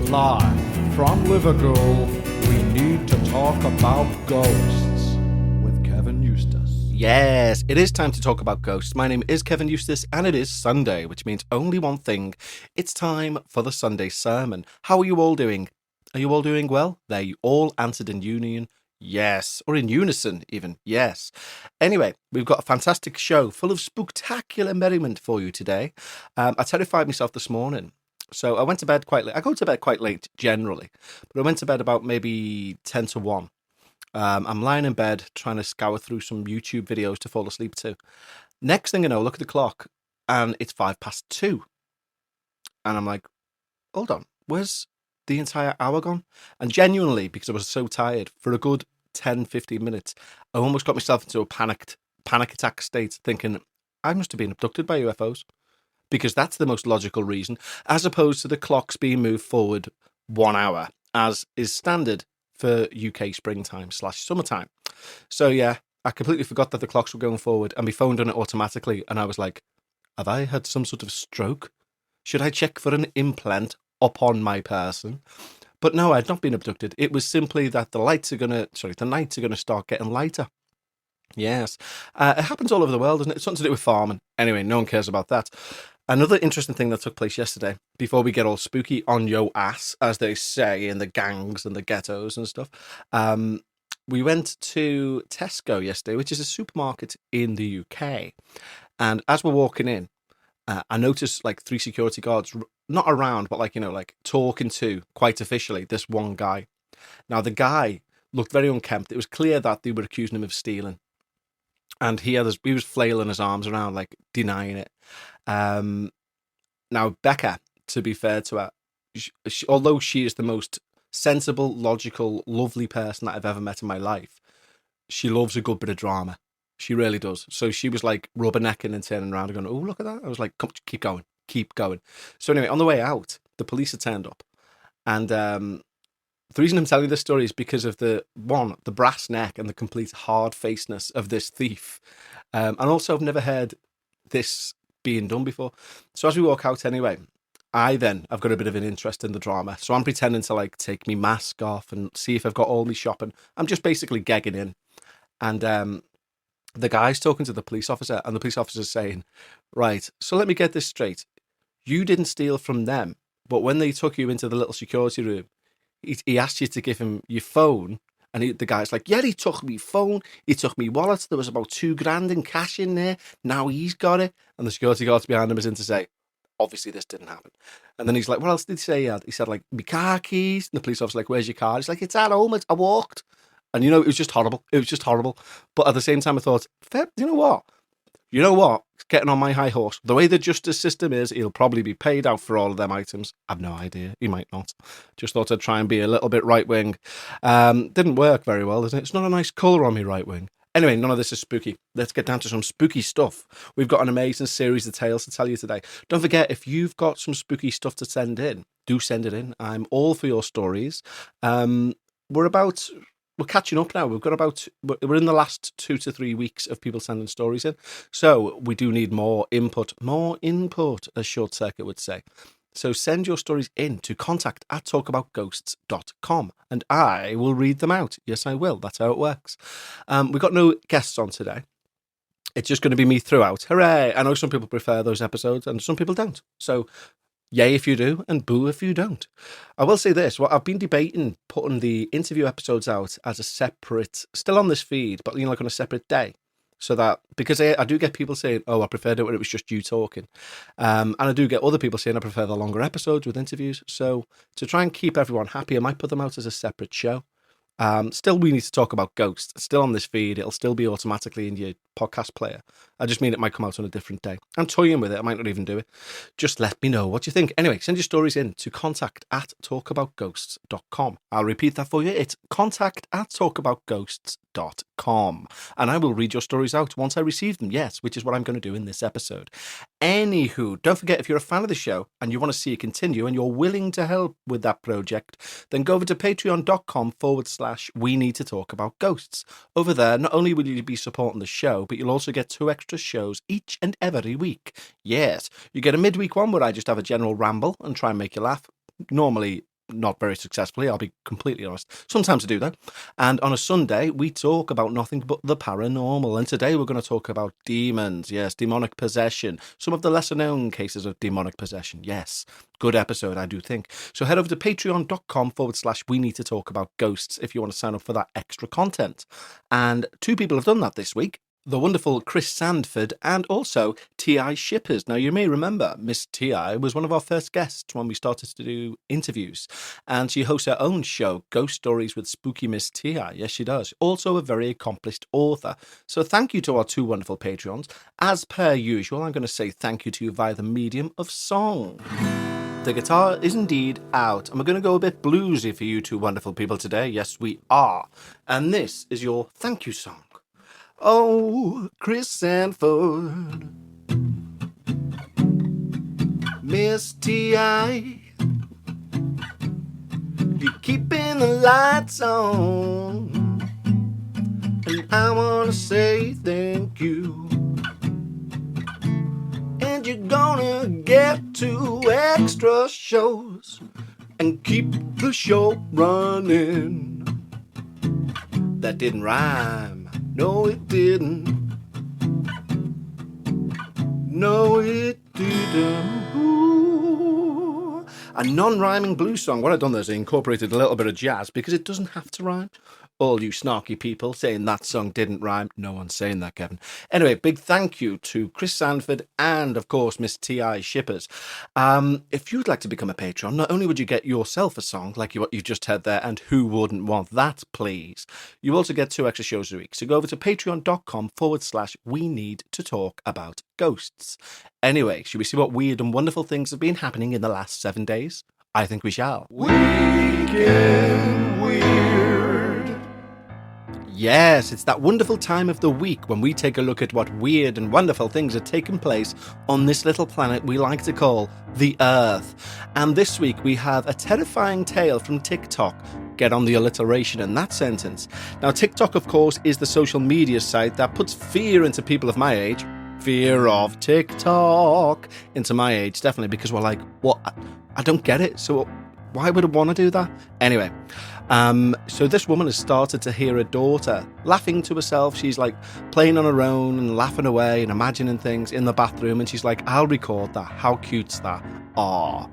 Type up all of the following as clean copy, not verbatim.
Live from Liverpool, we need to talk about ghosts with Kevin Eustace. Yes, it is time to talk about ghosts. My name is Kevin Eustace, and it is Sunday, which means only one thing. It's time for the Sunday sermon. How are you all doing? Are you all doing well? There, you all answered in union. Yes, or in unison even. Yes. Anyway, we've got a fantastic show full of spectacular merriment for you today. I terrified myself this morning. So I went to bed quite late. I go to bed quite late generally, but I went to bed about maybe 10 to 1. I'm lying in bed trying to scour through some YouTube videos to fall asleep to. Next thing you know, look at the clock and it's 2:05. And I'm like, hold on, where's the entire hour gone? And genuinely, because I was so tired, for a good 10-15 minutes, I almost got myself into a panic attack state thinking, I must have been abducted by UFOs. Because that's the most logical reason, as opposed to the clocks being moved forward 1 hour, as is standard for UK springtime/summertime. So yeah, I completely forgot that the clocks were going forward, and my phone done it automatically, and I was like, have I had some sort of stroke? Should I check for an implant upon my person? But no, I'd not been abducted. It was simply that the nights are gonna start getting lighter. Yes. It happens all over the world, isn't it? It's something to do with farming. Anyway, no one cares about that. Another interesting thing that took place yesterday, before we get all spooky on yo ass, as they say in the gangs and the ghettos and stuff, we went to Tesco yesterday, which is a supermarket in the UK. And as we're walking in, I noticed like 3 security guards, not around, but like talking to, quite officially, this one guy. Now, the guy looked very unkempt. It was clear that they were accusing him of stealing. And he was flailing his arms around, like denying it. Now, Becca, to be fair to her, although she is the most sensible, logical, lovely person that I've ever met in my life, she loves a good bit of drama. She really does. So she was like rubbernecking and turning around and going, oh, look at that. I was like, come, keep going. So anyway, on the way out, the police had turned up. And the reason I'm telling you this story is because of the brass neck and the complete hard-facedness of this thief. And also, I've never heard this being done before. So as we walk out anyway, I've got a bit of an interest in the drama. So I'm pretending to like take my mask off and see if I've got all my shopping. I'm just basically gagging in. And the guy's talking to the police officer, and the police officer's saying, right, so let me get this straight. You didn't steal from them, but when they took you into the little security room, he asked you to give him your phone, and the guy's like, yeah, he took me phone, he took me wallet, there was about $2,000 in cash in there, now he's got it. And the security guards behind him is in to say, obviously this didn't happen. And then he's like, what else did he say he had? He said, like, my car keys. And the police officer's like, where's your car? He's like, it's at home, I walked. And it was just horrible. But at the same time, I thought, you know what? Getting on my high horse. The way the justice system is, he'll probably be paid out for all of them items. I've no idea. He might not. Just thought I'd try and be a little bit right-wing. Didn't work very well, doesn't it? It's not a nice colour on me right-wing. Anyway, none of this is spooky. Let's get down to some spooky stuff. We've got an amazing series of tales to tell you today. Don't forget, if you've got some spooky stuff to send in, do send it in. I'm all for your stories. We're catching up now. We're in the last 2 to 3 weeks of people sending stories in. So we do need more input, as Short Circuit would say. So send your stories in to contact@talkaboutghosts.com and I will read them out. Yes, I will. That's how it works. We've got no guests on today. It's just going to be me throughout. Hooray! I know some people prefer those episodes and some people don't. So yay if you do, and boo if you don't. I will say this, I've been debating putting the interview episodes out as a separate, still on this feed, but like on a separate day. So that, because I do get people saying, oh, I preferred it when it was just you talking. And I do get other people saying I prefer the longer episodes with interviews. So to try and keep everyone happy, I might put them out as a separate show. Still, we need to talk about ghosts. Still on this feed, it'll still be automatically in your podcast player. I just mean it might come out on a different day. I'm toying with it. I might not even do it. Just let me know what you think. Anyway, send your stories in to contact@talkaboutghosts.com. I'll repeat that for you. It's contact@talkaboutghosts.com. And I will read your stories out once I receive them. Yes, which is what I'm going to do in this episode. Anywho, don't forget, if you're a fan of the show and you want to see it continue and you're willing to help with that project, then go over to patreon.com/we need to talk about ghosts. Over there, not only will you be supporting the show, but you'll also get 2 extra shows each and every week. Yes, you get a midweek one where I just have a general ramble and try and make you laugh. Normally Not very successfully, I'll be completely honest. Sometimes I do, though. And on a Sunday, we talk about nothing but the paranormal. And today we're going to talk about demons. Yes, demonic possession. Some of the lesser known cases of demonic possession. Yes, good episode, I do think. So head over to patreon.com/we need to talk about ghosts if you want to sign up for that extra content. And 2 people have done that this week. The wonderful Chris Sandford and also T.I. Shippers. Now, you may remember Miss T.I. was one of our first guests when we started to do interviews, and she hosts her own show, Ghost Stories with Spooky Miss T.I. Yes, she does. Also a very accomplished author. So thank you to our 2 wonderful Patreons. As per usual, I'm going to say thank you to you via the medium of song. The guitar is indeed out, and we're going to go a bit bluesy for you 2 wonderful people today. Yes, we are. And this is your thank you song. Oh, Chris Sanford, Miss T.I., you're keeping the lights on, and I want to say thank you. And you're gonna get 2 extra shows and keep the show running. That didn't rhyme. No, it didn't. No, it didn't. Ooh. A non-rhyming blues song. What I've done there is I incorporated a little bit of jazz because it doesn't have to rhyme. All you snarky people saying that song didn't rhyme. No one's saying that, Kevin. Anyway, big thank you to Chris Sandford and, of course, Miss T.I. Shippers. If you'd like to become a patron, not only would you get yourself a song like what you've just heard there, and who wouldn't want that, please, you also get 2 extra shows a week. So go over to patreon.com/we need to talk about ghosts. Anyway, should we see what weird and wonderful things have been happening in the last 7 days? I think we shall. Weekend Weird. Yes, it's that wonderful time of the week when we take a look at what weird and wonderful things have taken place on this little planet we like to call the Earth. And this week we have a terrifying tale from TikTok. Get on the alliteration in that sentence. Now, TikTok, of course, is the social media site that puts fear into people of my age. Fear of TikTok into my age, definitely, because we're like, what? I don't get it. So why would I want to do that? Anyway, so this woman has started to hear her daughter laughing to herself. She's like playing on her own and laughing away and imagining things in the bathroom. And she's like, I'll record that. How cute's that? Aw.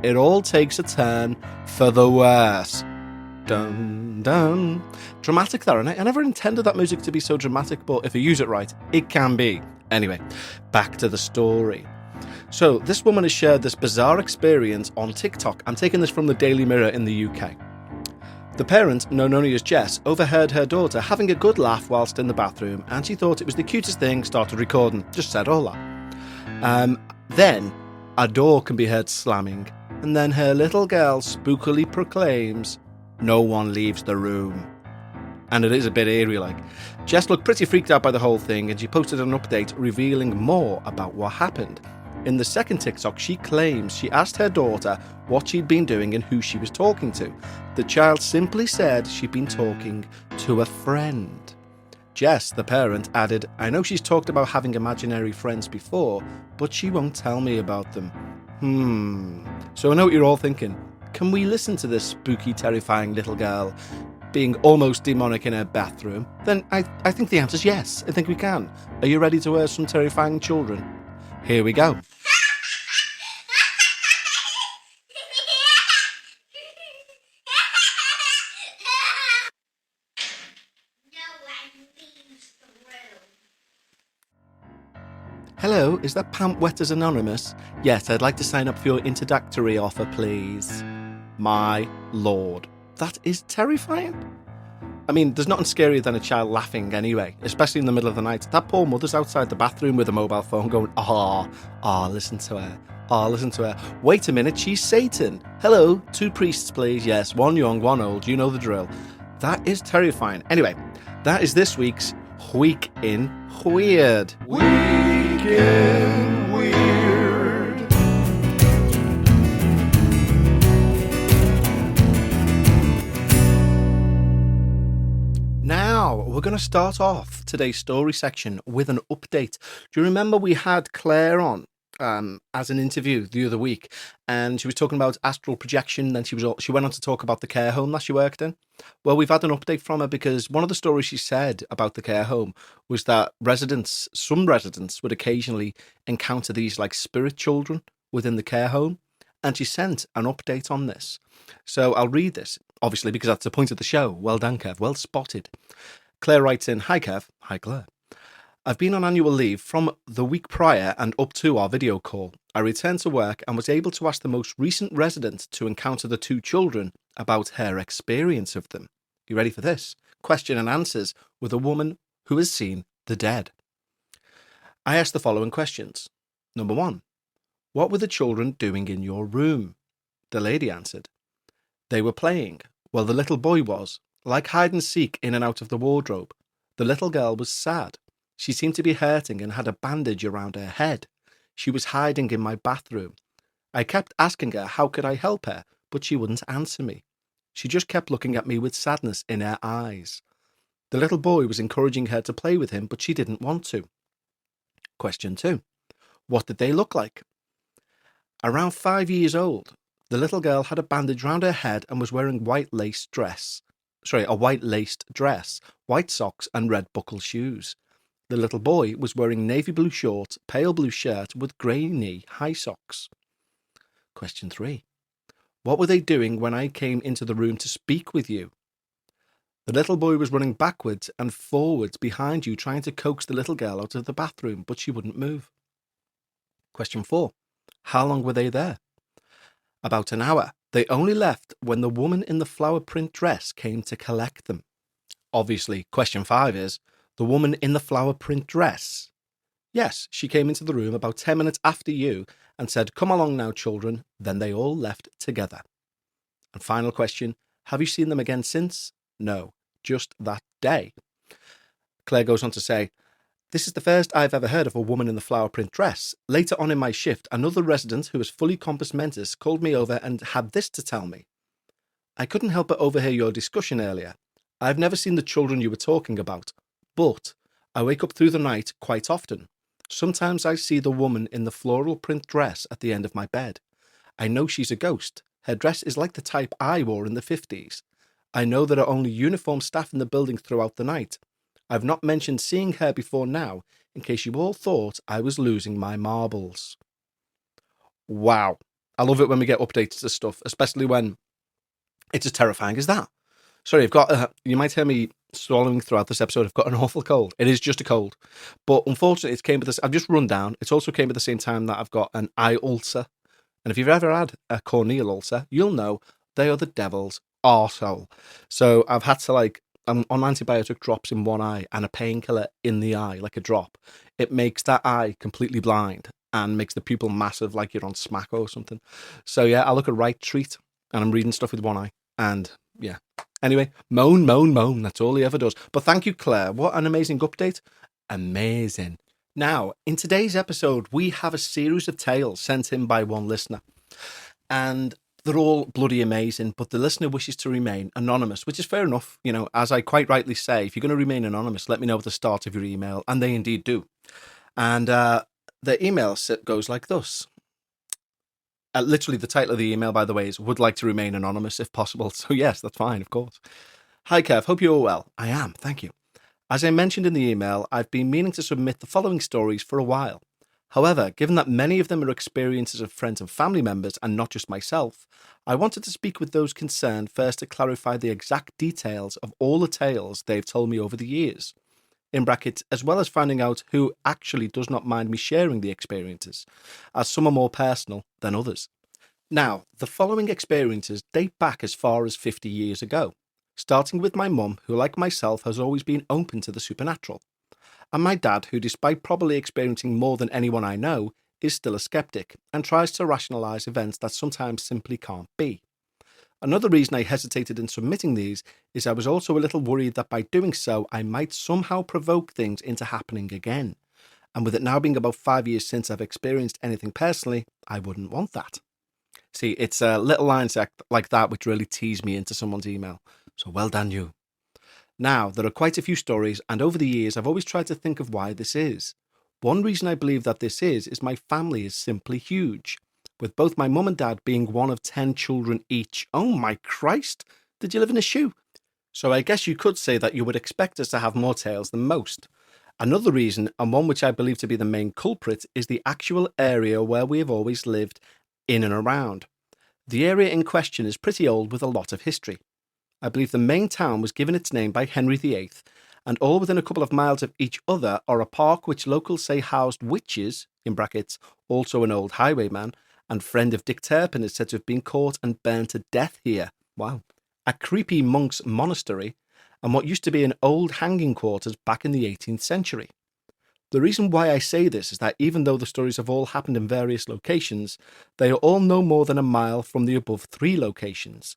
It all takes a turn for the worse. Dun, dun. Dramatic there, and I never intended that music to be so dramatic, but if you use it right, it can be. Anyway, back to the story. So, this woman has shared this bizarre experience on TikTok. I'm taking this from the Daily Mirror in the UK. The parent, known only as Jess, overheard her daughter having a good laugh whilst in the bathroom, and she thought it was the cutest thing, started recording. Just said all that. Then, a door can be heard slamming, and then her little girl spookily proclaims, "No one leaves the room." And it is a bit eerie like. Jess looked pretty freaked out by the whole thing, and she posted an update revealing more about what happened. In the second TikTok, she claims she asked her daughter what she'd been doing and who she was talking to. The child simply said she'd been talking to a friend. Jess, the parent, added, "I know she's talked about having imaginary friends before, but she won't tell me about them." So I know what you're all thinking. Can we listen to this spooky, terrifying little girl being almost demonic in her bathroom? Then I think the answer's yes. I think we can. Are you ready to hear some terrifying children? Here we go. Hello, is that Pant Wetters Anonymous? Yes, I'd like to sign up for your introductory offer, please. My lord, that is terrifying. I mean, there's nothing scarier than a child laughing anyway, especially in the middle of the night. That poor mother's outside the bathroom with a mobile phone going, listen to her. Listen to her. Wait a minute, she's Satan. Hello, 2 priests, please. Yes, 1 young, 1 old. You know the drill. That is terrifying. Anyway, that is this week's Week in Weird. Week in Weird. Now, we're going to start off today's story section with an update. Do you remember we had Claire on as an interview the other week, and she was talking about astral projection. Then she went on to talk about the care home that she worked in. Well, we've had an update from her because one of the stories she said about the care home was that some residents would occasionally encounter these like spirit children within the care home, and she sent an update on this. So I'll read this, obviously, because that's the point of the show. Well done, Kev. Well spotted. Claire writes in, "Hi, Kev." Hi, Claire. "I've been on annual leave from the week prior and up to our video call. I returned to work and was able to ask the most recent resident to encounter the two children about her experience of them. You ready for this? Question and answers with a woman who has seen the dead. I asked the following questions. Number 1. What were the children doing in your room? The lady answered. They were playing. Well, the little boy was, like hide and seek in and out of the wardrobe. The little girl was sad. She seemed to be hurting and had a bandage around her head. She was hiding in my bathroom. I kept asking her how could I help her, but she wouldn't answer me. She just kept looking at me with sadness in her eyes. The little boy was encouraging her to play with him, but she didn't want to. Question 2. What did they look like? Around 5 years old. The little girl had a bandage round her head and was wearing a white laced dress, white socks and red buckle shoes. The little boy was wearing navy blue shorts, pale blue shirt with grey knee high socks. Question 3. What were they doing when I came into the room to speak with you? The little boy was running backwards and forwards behind you, trying to coax the little girl out of the bathroom, but she wouldn't move. Question 4. How long were they there? About an hour. They only left when the woman in the flower print dress came to collect them. Obviously, question 5 is, the woman in the flower print dress? Yes, she came into the room about 10 minutes after you and said, come along now, children. Then they all left together. And final question, have you seen them again since? No, just that day. Claire goes on to say, this is the first I've ever heard of a woman in the flower print dress. Later on in my shift, another resident who was fully compos mentis called me over and had this to tell me. I couldn't help but overhear your discussion earlier. I've never seen the children you were talking about, but I wake up through the night quite often. Sometimes I see the woman in the floral print dress at the end of my bed. I know she's a ghost. Her dress is like the type I wore in the 50s. I know there are only uniformed staff in the building throughout the night. I've not mentioned seeing her before now, in case you all thought I was losing my marbles. Wow. I love it when we get updates to stuff, especially when it's as terrifying as that. Sorry, I've got, you might hear me swallowing throughout this episode. I've got an awful cold. It is just a cold. But unfortunately, it came with this. I've just run down. It's also came at the same time that I've got an eye ulcer. And if you've ever had a corneal ulcer, you'll know they are the devil's arsehole. So I've had to I'm on antibiotic drops in one eye and a painkiller in the eye, like a drop. It makes that eye completely blind and makes the pupil massive like you're on Smack or something. So yeah, I look a right treat and I'm reading stuff with one eye. And yeah. Anyway, moan. That's all he ever does. But thank you, Claire. What an amazing update. Amazing. Now, in today's episode, we have a series of tales sent in by one listener. And they're all bloody amazing, but the listener wishes to remain anonymous, which is fair enough. You know, as I quite rightly say, if you're going to remain anonymous, let me know at the start of your email. And they indeed do. And the email goes like this. Literally, the title of the email, by the way, is would like to remain anonymous if possible. So yes, that's fine, of course. Hi, Kev. Hope you're all well. I am. Thank you. As I mentioned in the email, I've been meaning to submit the following stories for a while. However, given that many of them are experiences of friends and family members and not just myself, I wanted to speak with those concerned first to clarify the exact details of all the tales they've told me over the years. In brackets, as well as finding out who actually does not mind me sharing the experiences, as some are more personal than others. Now, the following experiences date back as far as 50 years ago, starting with my mum, who like myself has always been open to the supernatural, and my dad, who despite probably experiencing more than anyone I know, is still a skeptic and tries to rationalise events that sometimes simply can't be. Another reason I hesitated in submitting these is I was also a little worried that by doing so I might somehow provoke things into happening again. And with it now being about 5 years since I've experienced anything personally, I wouldn't want that. See, it's little lines like that which really tease me into someone's email. So well done you. Now, there are quite a few stories, and over the years I've always tried to think of why this is. One reason I believe that this is my family is simply huge, with both my mum and dad being one of 10 children each. Oh my Christ, did you live in a shoe? So I guess you could say that you would expect us to have more tales than most. Another reason, and one which I believe to be the main culprit, is the actual area where we have always lived in and around. The area in question is pretty old with a lot of history. I believe the main town was given its name by Henry VIII, and all within a couple of miles of each other are a park which locals say housed witches, in brackets, also an old highwayman, and friend of Dick Turpin is said to have been caught and burned to death here. Wow. A creepy monk's monastery, and what used to be an old hanging quarters back in the 18th century. The reason why I say this is that even though the stories have all happened in various locations, they are all no more than a mile from the above 3 locations.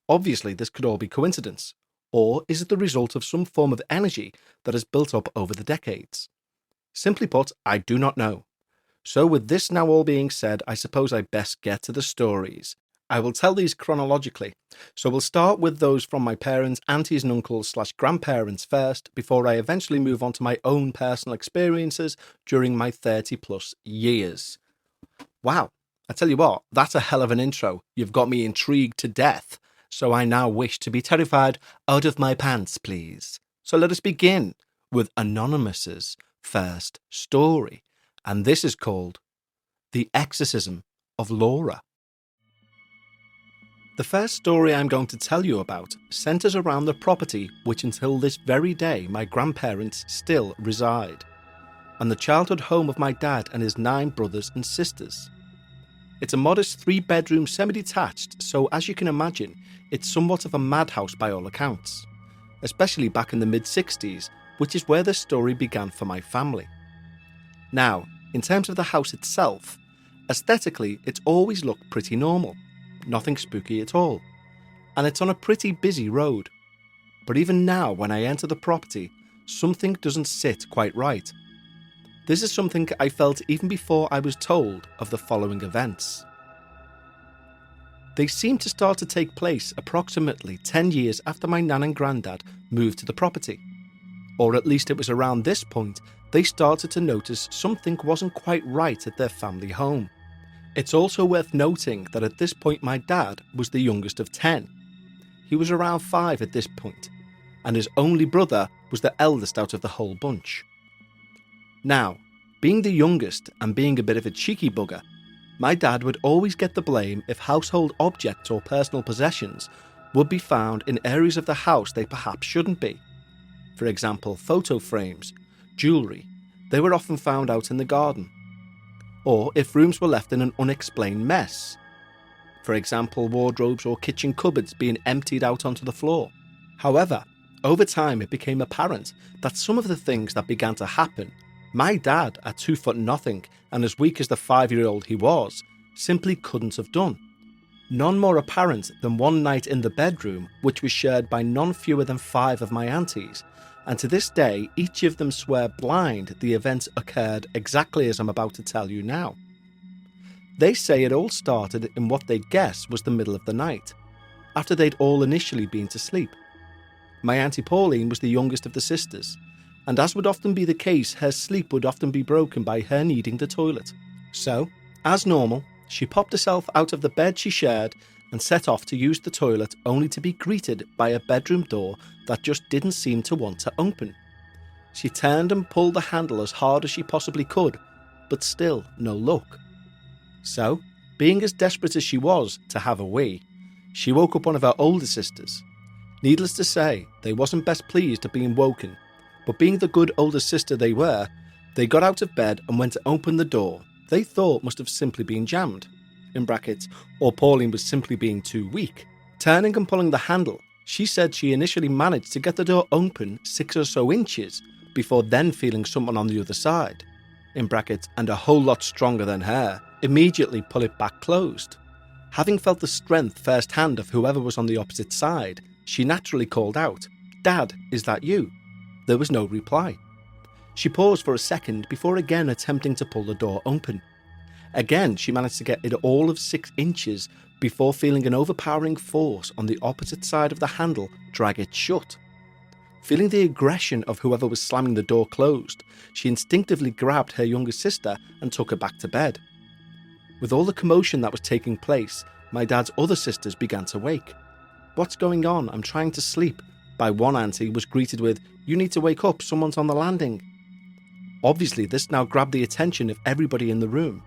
Obviously, this could all be coincidence, or is it the result of some form of energy that has built up over the decades? Simply put, I do not know. So with this now all being said, I suppose I best get to the stories. I will tell these chronologically, so we'll start with those from my parents, aunties and uncles / grandparents first, before I eventually move on to my own personal experiences during my 30 plus years. Wow, I tell you what, that's a hell of an intro. You've got me intrigued to death, so I now wish to be terrified out of my pants, please. So let us begin with Anonymous's first story, and this is called The Exorcism of Laura. The first story I'm going to tell you about centres around the property which until this very day my grandparents still reside, and the childhood home of my dad and his 9 brothers and sisters. It's a modest 3-bedroom semi-detached, so as you can imagine, it's somewhat of a madhouse by all accounts, especially back in the mid-60s, which is where the story began for my family. Now, in terms of the house itself, aesthetically it's always looked pretty normal. Nothing spooky at all, and it's on a pretty busy road. But even now, when I enter the property, something doesn't sit quite right. This is something I felt even before I was told of the following events. They seem to start to take place approximately 10 years after my nan and granddad moved to the property, or at least it was around this point they started to notice something wasn't quite right at their family home. It's also worth noting that at this point my dad was the youngest of 10. He was around 5 at this point, and his only brother was the eldest out of the whole bunch. Now, being the youngest and being a bit of a cheeky bugger, my dad would always get the blame if household objects or personal possessions would be found in areas of the house they perhaps shouldn't be. For example, photo frames, jewellery, they were often found out in the garden. Or if rooms were left in an unexplained mess. For example, wardrobes or kitchen cupboards being emptied out onto the floor. However, over time it became apparent that some of the things that began to happen, my dad, at 2 foot nothing and as weak as the 5-year-old he was, simply couldn't have done. None more apparent than one night in the bedroom, which was shared by none fewer than 5 of my aunties, and to this day each of them swear blind the events occurred exactly as I'm about to tell you now. They say it all started in what they guess was the middle of the night, after they'd all initially been to sleep. My Auntie Pauline was the youngest of the sisters, and as would often be the case, her sleep would often be broken by her needing the toilet. So, as normal, she popped herself out of the bed she shared and set off to use the toilet, only to be greeted by a bedroom door that just didn't seem to want to open. She turned and pulled the handle as hard as she possibly could, but still no luck. So, being as desperate as she was to have a wee, she woke up one of her older sisters. Needless to say, they wasn't best pleased at being woken, but being the good older sister they were, they got out of bed and went to open the door they thought must have simply been jammed, in brackets, or Pauline was simply being too weak. Turning and pulling the handle, she said she initially managed to get the door open 6 or so inches before then feeling someone on the other side, in brackets, and a whole lot stronger than her, immediately pull it back closed. Having felt the strength firsthand of whoever was on the opposite side, she naturally called out, "Dad, is that you?" There was no reply. She paused for a second before again attempting to pull the door open. Again, she managed to get it all of 6 inches before feeling an overpowering force on the opposite side of the handle drag it shut. Feeling the aggression of whoever was slamming the door closed, she instinctively grabbed her younger sister and took her back to bed. With all the commotion that was taking place, my dad's other sisters began to wake. "What's going on? I'm trying to sleep," by one auntie was greeted with, "You need to wake up, someone's on the landing." Obviously, this now grabbed the attention of everybody in the room,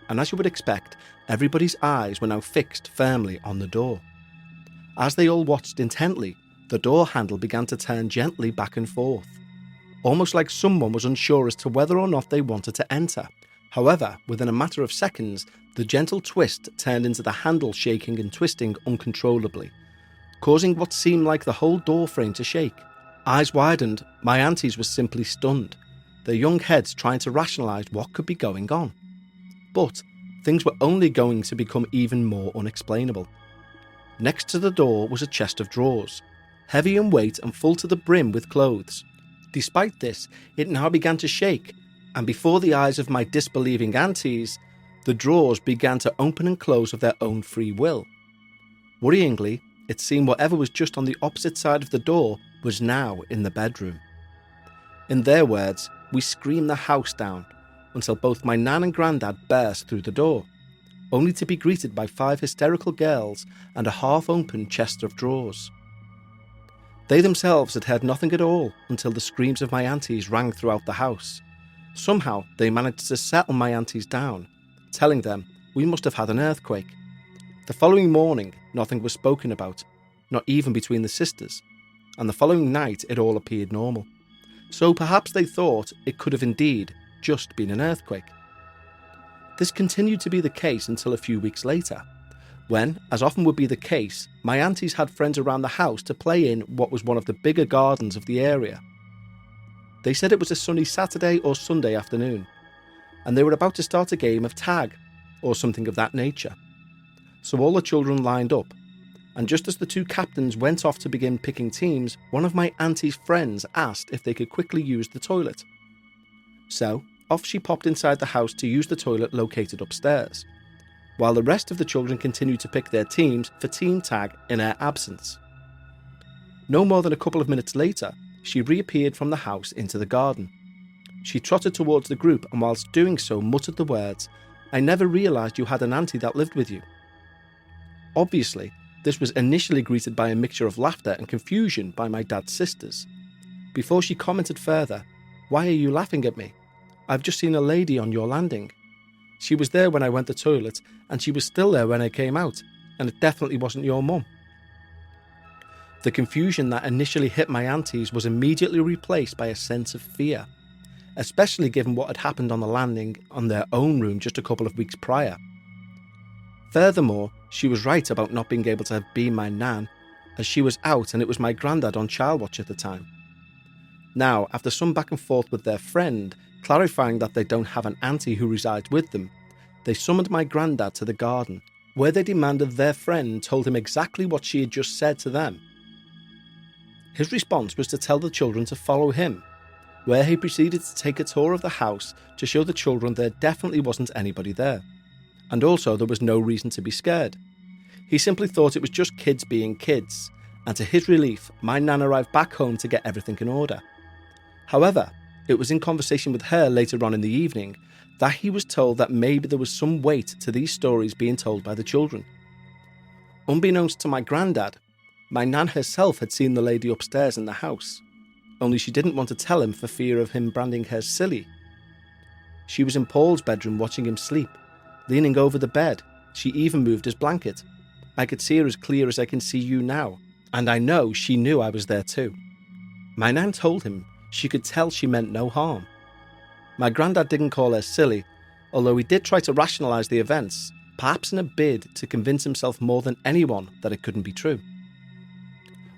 and as you would expect, everybody's eyes were now fixed firmly on the door. As they all watched intently, the door handle began to turn gently back and forth, almost like someone was unsure as to whether or not they wanted to enter. However, within a matter of seconds, the gentle twist turned into the handle shaking and twisting uncontrollably, causing what seemed like the whole door frame to shake. Eyes widened, my aunties were simply stunned, their young heads trying to rationalise what could be going on. But things were only going to become even more unexplainable. Next to the door was a chest of drawers, heavy in weight and full to the brim with clothes. Despite this, it now began to shake, and before the eyes of my disbelieving aunties, the drawers began to open and close of their own free will. Worryingly, it seemed whatever was just on the opposite side of the door was now in the bedroom. In their words, we screamed the house down until both my nan and granddad burst through the door, only to be greeted by 5 hysterical girls and a half-open chest of drawers. They themselves had heard nothing at all until the screams of my aunties rang throughout the house. Somehow they managed to settle my aunties down, telling them we must have had an earthquake. The following morning, nothing was spoken about, not even between the sisters, and the following night it all appeared normal. So perhaps they thought it could have indeed just been an earthquake. This continued to be the case until a few weeks later, when, as often would be the case, my aunties had friends around the house to play in what was one of the bigger gardens of the area. They said it was a sunny Saturday or Sunday afternoon, and they were about to start a game of tag, or something of that nature. So all the children lined up, and just as the 2 captains went off to begin picking teams, one of my auntie's friends asked if they could quickly use the toilet. So, off she popped inside the house to use the toilet located upstairs, while the rest of the children continued to pick their teams for team tag in her absence. No more than a couple of minutes later, she reappeared from the house into the garden. She trotted towards the group and whilst doing so muttered the words, "I never realised you had an auntie that lived with you." Obviously, this was initially greeted by a mixture of laughter and confusion by my dad's sisters, before she commented further, "Why are you laughing at me? I've just seen a lady on your landing. She was there when I went to the toilet and she was still there when I came out, and it definitely wasn't your mum." The confusion that initially hit my aunties was immediately replaced by a sense of fear, especially given what had happened on the landing on their own room just a couple of weeks prior. Furthermore, she was right about not being able to have been my nan, as she was out and it was my granddad on child watch at the time. Now, after some back and forth with their friend, clarifying that they don't have an auntie who resides with them, they summoned my granddad to the garden, where they demanded their friend told him exactly what she had just said to them. His response was to tell the children to follow him, where he proceeded to take a tour of the house to show the children there definitely wasn't anybody there, and also there was no reason to be scared. He simply thought it was just kids being kids, and to his relief, my nan arrived back home to get everything in order. However, it was in conversation with her later on in the evening that he was told that maybe there was some weight to these stories being told by the children. Unbeknownst to my granddad, my nan herself had seen the lady upstairs in the house, only she didn't want to tell him for fear of him branding her silly. She was in Paul's bedroom watching him sleep, leaning over the bed. She even moved his blanket. I could see her as clear as I can see you now, and I know she knew I was there too. My nan told him she could tell she meant no harm. My granddad didn't call her silly, although he did try to rationalise the events, perhaps in a bid to convince himself more than anyone that it couldn't be true.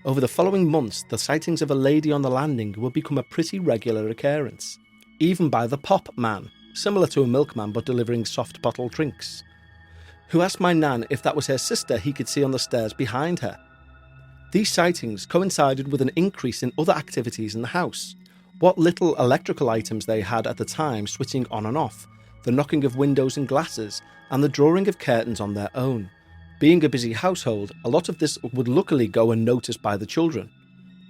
Over the following months, the sightings of a lady on the landing would become a pretty regular occurrence, even by the pop man, similar to a milkman but delivering soft bottled drinks, who asked my nan if that was her sister he could see on the stairs behind her. These sightings coincided with an increase in other activities in the house, what little electrical items they had at the time switching on and off, the knocking of windows and glasses, and the drawing of curtains on their own. Being a busy household, a lot of this would luckily go unnoticed by the children,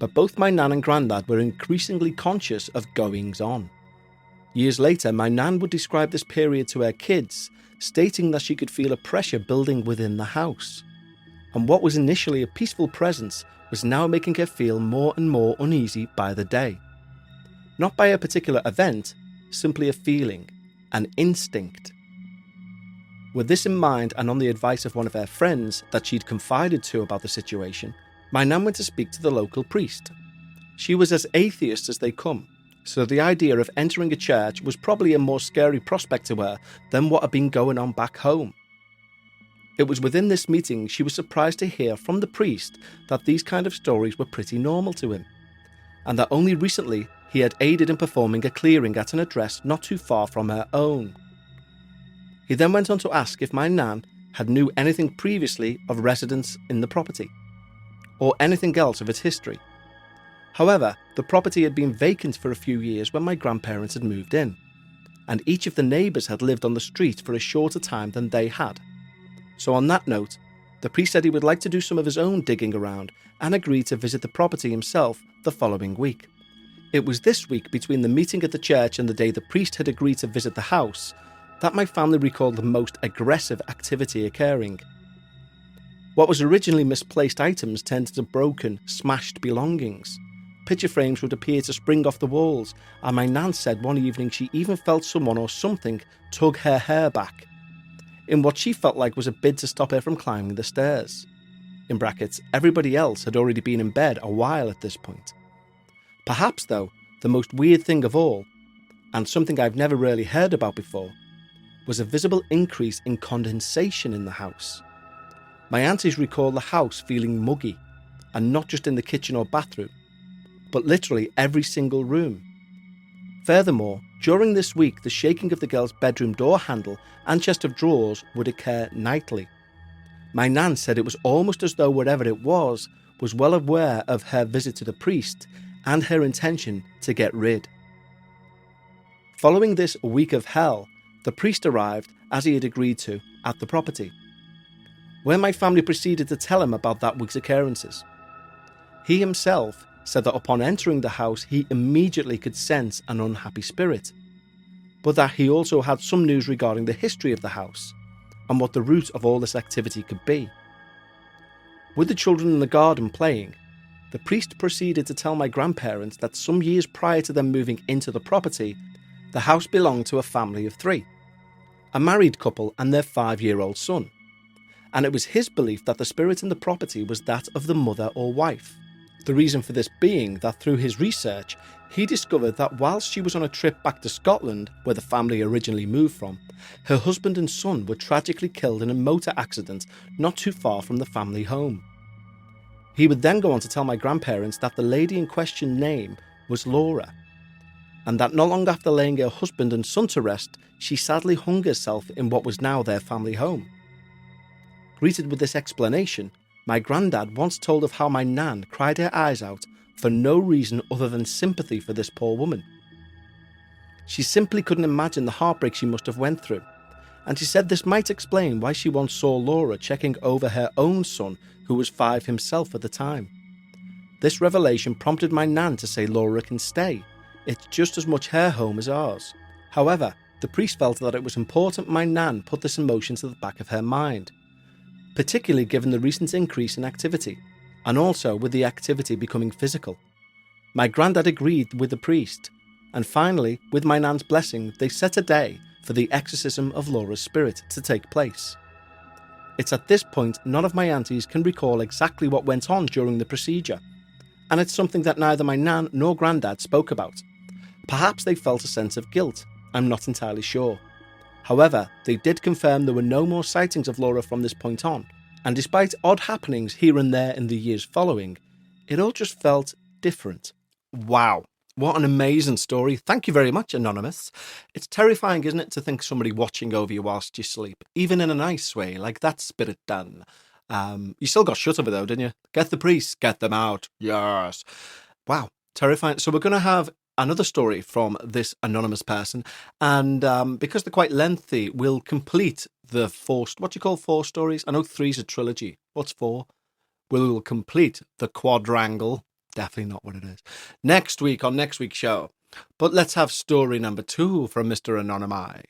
but both my nan and granddad were increasingly conscious of goings-on. Years later, my nan would describe this period to her kids, stating that she could feel a pressure building within the house. And what was initially a peaceful presence was now making her feel more and more uneasy by the day. Not by a particular event, simply a feeling, an instinct. With this in mind, and on the advice of one of her friends that she'd confided to about the situation, my nan went to speak to the local priest. She was as atheist as they come, so the idea of entering a church was probably a more scary prospect to her than what had been going on back home. It was within this meeting she was surprised to hear from the priest that these kind of stories were pretty normal to him, and that only recently he had aided in performing a clearing at an address not too far from her own. He then went on to ask if my nan had knew anything previously of residents in the property, or anything else of its history. However, the property had been vacant for a few years when my grandparents had moved in, and each of the neighbours had lived on the street for a shorter time than they had. So on that note, the priest said he would like to do some of his own digging around and agreed to visit the property himself the following week. It was this week between the meeting at the church and the day the priest had agreed to visit the house that my family recalled the most aggressive activity occurring. What was originally misplaced items turned into broken, smashed belongings. Picture frames would appear to spring off the walls, and my nan said one evening she even felt someone or something tug her hair back, in what she felt like was a bid to stop her from climbing the stairs. In brackets, everybody else had already been in bed a while at this point. Perhaps, though, the most weird thing of all, and something I've never really heard about before, was a visible increase in condensation in the house. My aunties recall the house feeling muggy, and not just in the kitchen or bathroom, but literally every single room. Furthermore, during this week, the shaking of the girl's bedroom door handle and chest of drawers would occur nightly. My nan said it was almost as though whatever it was well aware of her visit to the priest and her intention to get rid. Following this week of hell, the priest arrived, as he had agreed to, at the property, where my family proceeded to tell him about that week's occurrences. He himself said that upon entering the house he immediately could sense an unhappy spirit, but that he also had some news regarding the history of the house and what the root of all this activity could be. With the children in the garden playing, the priest proceeded to tell my grandparents that some years prior to them moving into the property, the house belonged to a family of 3, a married couple and their 5-year-old son, and it was his belief that the spirit in the property was that of the mother or wife. The reason for this being that through his research, he discovered that whilst she was on a trip back to Scotland, where the family originally moved from, her husband and son were tragically killed in a motor accident not too far from the family home. He would then go on to tell my grandparents that the lady in question name was Laura, and that not long after laying her husband and son to rest, she sadly hung herself in what was now their family home. Greeted with this explanation, my granddad once told of how my nan cried her eyes out for no reason other than sympathy for this poor woman. She simply couldn't imagine the heartbreak she must have went through, and she said this might explain why she once saw Laura checking over her own son, who was 5 himself at the time. This revelation prompted my nan to say Laura can stay. It's just as much her home as ours. However, the priest felt that it was important my nan put this emotion to the back of her mind, particularly given the recent increase in activity, and also with the activity becoming physical. My granddad agreed with the priest, and finally, with my nan's blessing, they set a day for the exorcism of Laura's spirit to take place. It's at this point none of my aunties can recall exactly what went on during the procedure, and it's something that neither my nan nor granddad spoke about. Perhaps they felt a sense of guilt, I'm not entirely sure. However, they did confirm there were no more sightings of Laura from this point on, and despite odd happenings here and there in the years following, it all just felt different. Wow, what an amazing story. Thank you very much, Anonymous. It's terrifying, isn't it, to think somebody watching over you whilst you sleep, even in a nice way, like that spirit done. You still got shut of it though, didn't you? Get the priests, get them out. Yes. Wow, terrifying. So we're going to have another story from this anonymous person, and because they're quite lengthy, we'll complete the 4, what do you call 4 stories? I know 3's a trilogy. What's 4? We'll complete the quadrangle Definitely not what it is. Next week on next week's show. But let's have story number 2 from Mr. Anonymi.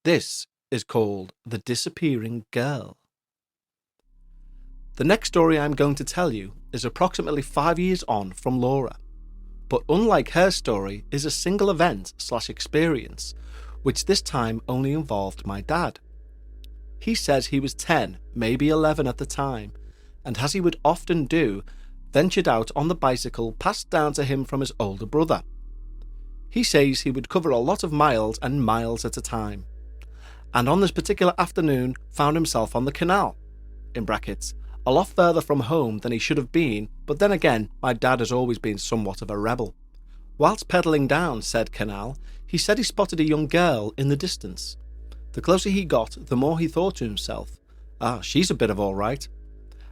This is called The Disappearing Girl. The next story I'm going to tell you is approximately 5 years on from Laura. But unlike her story, is a single event/experience, which this time only involved my dad. He says he was 10, maybe 11 at the time, and as he would often do, ventured out on the bicycle passed down to him from his older brother. He says he would cover a lot of miles and miles at a time, and on this particular afternoon found himself on the canal, in brackets, a lot further from home than he should have been, but then again, my dad has always been somewhat of a rebel. Whilst pedalling down said canal, he said he spotted a young girl in the distance. The closer he got, the more he thought to himself, she's a bit of all right.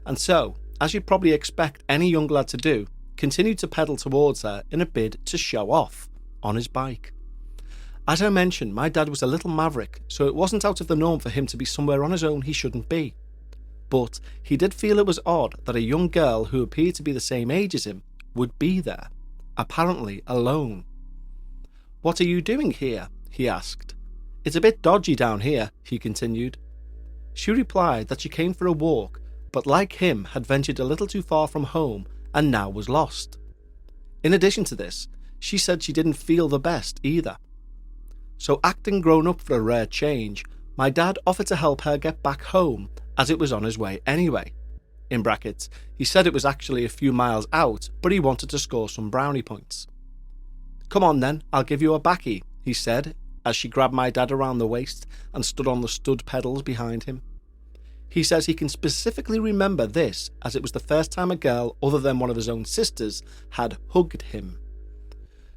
And so, as you'd probably expect any young lad to do, continued to pedal towards her in a bid to show off on his bike. As I mentioned, my dad was a little maverick, so it wasn't out of the norm for him to be somewhere on his own he shouldn't be. But he did feel it was odd that a young girl who appeared to be the same age as him would be there, apparently alone. "What are you doing here?" he asked. "It's a bit dodgy down here," he continued. She replied that she came for a walk, but like him had ventured a little too far from home and now was lost. In addition to this, she said she didn't feel the best either. So acting grown up for a rare change, my dad offered to help her get back home as it was on his way anyway. In brackets, he said it was actually a few miles out, but he wanted to score some brownie points. "Come on then, I'll give you a baccy," he said, as she grabbed my dad around the waist and stood on the stud pedals behind him. He says he can specifically remember this as it was the first time a girl other than one of his own sisters had hugged him.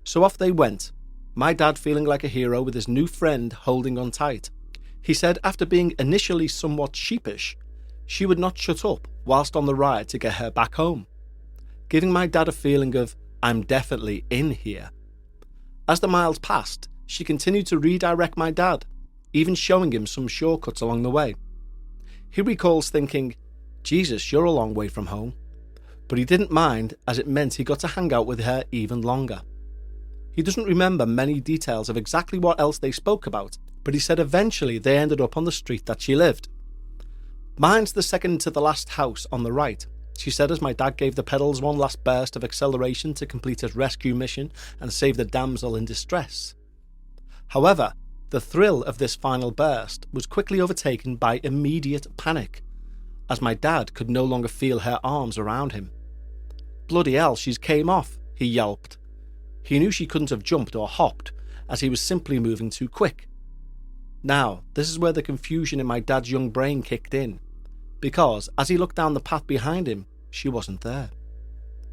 So off they went, my dad feeling like a hero with his new friend holding on tight. He said after being initially somewhat sheepish, she would not shut up whilst on the ride to get her back home, giving my dad a feeling of, "I'm definitely in here." As the miles passed, she continued to redirect my dad, even showing him some shortcuts along the way. He recalls thinking, "Jesus, you're a long way from home," but he didn't mind as it meant he got to hang out with her even longer. He doesn't remember many details of exactly what else they spoke about, but he said eventually they ended up on the street that she lived. "Mine's the second to the last house on the right," she said as my dad gave the pedals one last burst of acceleration to complete his rescue mission and save the damsel in distress. However, the thrill of this final burst was quickly overtaken by immediate panic, as my dad could no longer feel her arms around him. "Bloody hell, she's came off," he yelped. He knew she couldn't have jumped or hopped, as he was simply moving too quick. Now, this is where the confusion in my dad's young brain kicked in, because as he looked down the path behind him, she wasn't there.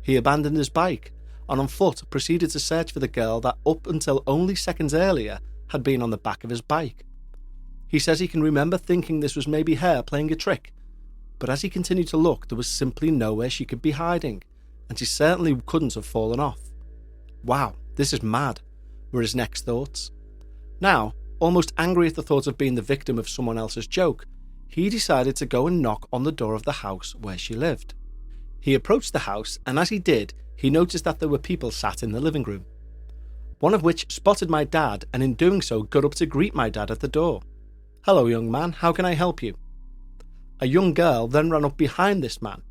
He abandoned his bike, and on foot proceeded to search for the girl that up until only seconds earlier had been on the back of his bike. He says he can remember thinking this was maybe her playing a trick, but as he continued to look, there was simply nowhere she could be hiding, and she certainly couldn't have fallen off. "Wow, this is mad," were his next thoughts. Now, almost angry at the thought of being the victim of someone else's joke, he decided to go and knock on the door of the house where she lived. He approached the house, and as he did, he noticed that there were people sat in the living room, one of which spotted my dad and in doing so got up to greet my dad at the door. "Hello, young man, how can I help you?" A young girl then ran up behind this man.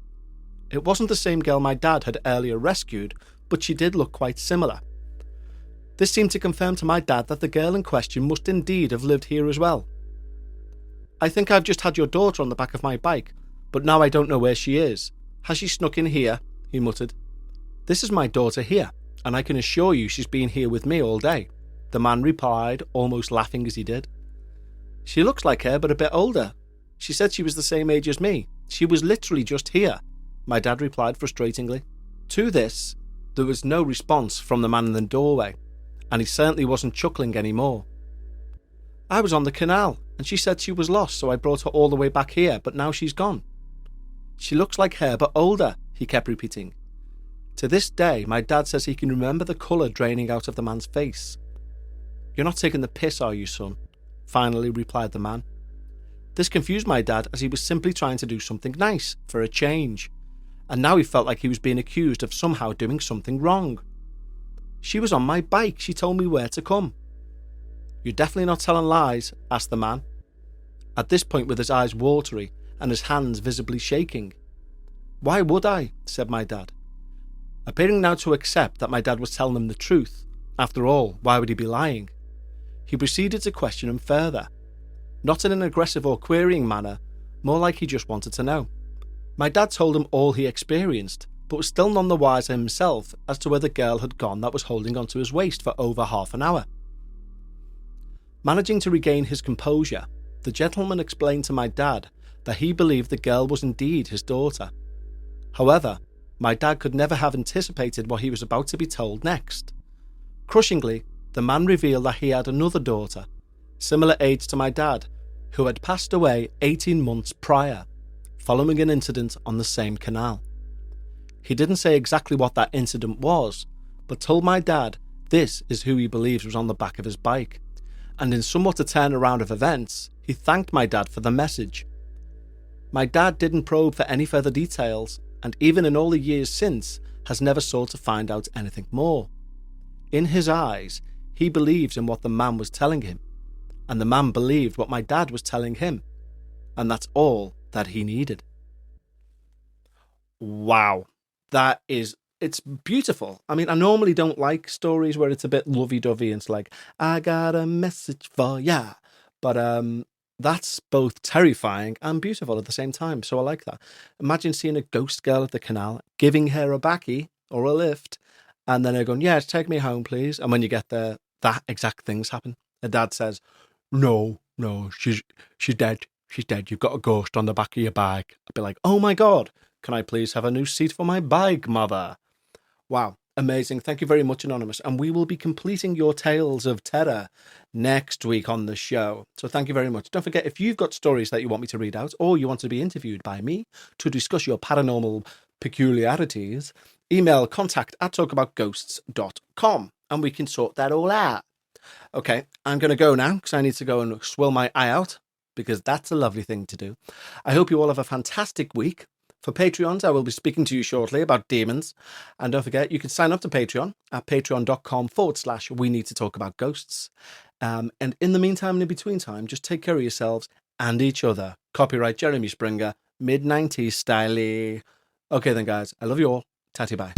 It wasn't the same girl my dad had earlier rescued, but she did look quite similar. This seemed to confirm to my dad that the girl in question must indeed have lived here as well. "I think I've just had your daughter on the back of my bike, but now I don't know where she is. Has she snuck in here?" he muttered. "This is my daughter here, and I can assure you she's been here with me all day," the man replied, almost laughing as he did. "She looks like her, but a bit older. She said she was the same age as me. She was literally just here," my dad replied frustratingly. To this, there was no response from the man in the doorway, and he certainly wasn't chuckling anymore. "I was on the canal, and she said she was lost, so I brought her all the way back here, but now she's gone. She looks like her, but older," he kept repeating. To this day, my dad says he can remember the colour draining out of the man's face. "You're not taking the piss, are you, son?" finally replied the man. This confused my dad as he was simply trying to do something nice, for a change, and now he felt like he was being accused of somehow doing something wrong. She was on my bike. She told me where to come. You're definitely not telling lies? Asked the man, at this point with his eyes watery and his hands visibly shaking. Why would I? Said my dad, appearing now to accept that my dad was telling him the truth. After all, why would he be lying? He proceeded to question him further, not in an aggressive or querying manner, more like he just wanted to know. My dad told him all he experienced, but was still none the wiser himself as to where the girl had gone that was holding onto his waist for over half an hour. Managing to regain his composure, the gentleman explained to my dad that he believed the girl was indeed his daughter. However, my dad could never have anticipated what he was about to be told next. Crushingly, the man revealed that he had another daughter, similar age to my dad, who had passed away 18 months prior, following an incident on the same canal. He didn't say exactly what that incident was, but told my dad this is who he believes was on the back of his bike, and in somewhat a turnaround of events, he thanked my dad for the message. My dad didn't probe for any further details, and even in all the years since, has never sought to find out anything more. In his eyes, he believes in what the man was telling him, and the man believed what my dad was telling him, and that's all that he needed. Wow, it's beautiful. I mean, I normally don't like stories where it's a bit lovey-dovey and it's like, I got a message for ya. But that's both terrifying and beautiful at the same time, so I like that. Imagine seeing a ghost girl at the canal, giving her a baccy or a lift, and then her going, yeah, take me home, please. And when you get there, that exact thing's happen. Her dad says, no, she's dead. She's dead. You've got a ghost on the back of your bike. I'd be like, oh my God, can I please have a new seat for my bike, mother? Wow, amazing. Thank you very much, Anonymous. And we will be completing your tales of terror next week on the show. So thank you very much. Don't forget, if you've got stories that you want me to read out or you want to be interviewed by me to discuss your paranormal peculiarities, email contact@talkaboutghosts.com and we can sort that all out. Okay, I'm going to go now because I need to go and swill my eye out because that's a lovely thing to do. I hope you all have a fantastic week. For Patreons, I will be speaking to you shortly about demons. And don't forget, you can sign up to Patreon at patreon.com/we need to talk about ghosts. And in the meantime and in between time, just take care of yourselves and each other. Copyright Jeremy Springer, mid-90s style. Okay then, guys, I love you all. Tatty bye.